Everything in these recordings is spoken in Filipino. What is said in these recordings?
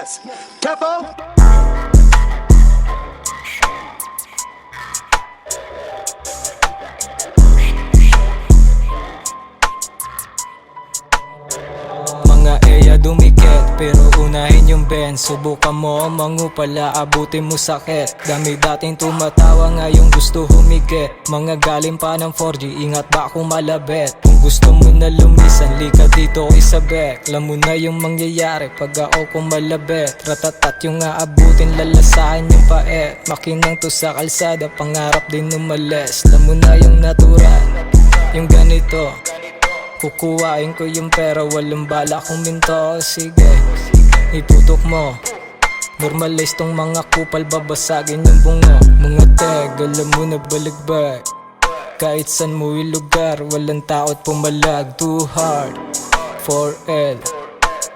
Yes, Capo. Mga eya dumikit, pero unahin yung Ben. Subukan mo mangupala, abutin mo sakit. Dami dating tumatawa, ngayong gusto humigit. Mga galing pa ng 4G, ingat ba kung malabit. Kung gusto mo na lumisan, lika dito isabek. Alam mo na yung mangyayari pag ako kung malabit. Ratatat yung aabutin, lalasahan yung paet. Makinang to sa kalsada, pangarap din umalis. Alam mo na yung natural, yung ganito. Kukuhain ko yung pera, walang bala kong minto. Sige, iputok mo. Normalize tong mga kupal, babasagin yung bungo. Mga tag, alam mo na balagbag. Kahit san mo yung lugar, walang taot pumalag. Too hard, 4L.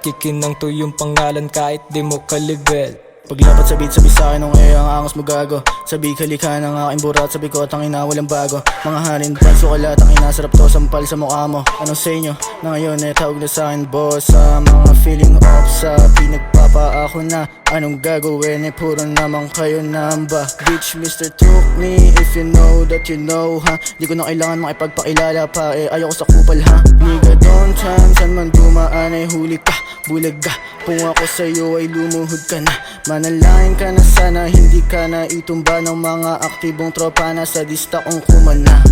Kikinang to yung pangalan kahit di mo kalibel. Paglapat sa beat, sabi sa'kin nung ang angas mo gago. Sabi kalika ng aking burat, sabi ko tangina walang bago. Mga hanin, panso kalat, ang inasarap to, sampal sa mukha mo. Anong sa inyo, na ngayon tawag na sa'kin boss. Sa mga feeling off, sa pinagpapa ako na. Anong gagawin, puro naman kayo namba. Bitch, Mr. Took me, if you know that you know, ha. Di ko na kailangan makipagpakilala pa, ayoko sa kupal, ha. Nigga, don't chance, saan man dumaan ay huli ka. Bulag ka, kung ako sa'yo ay lumuhod ka na. Manalangin ka na sana, hindi ka na itumba ng mga aktibong tropa na sa dista kong kumana.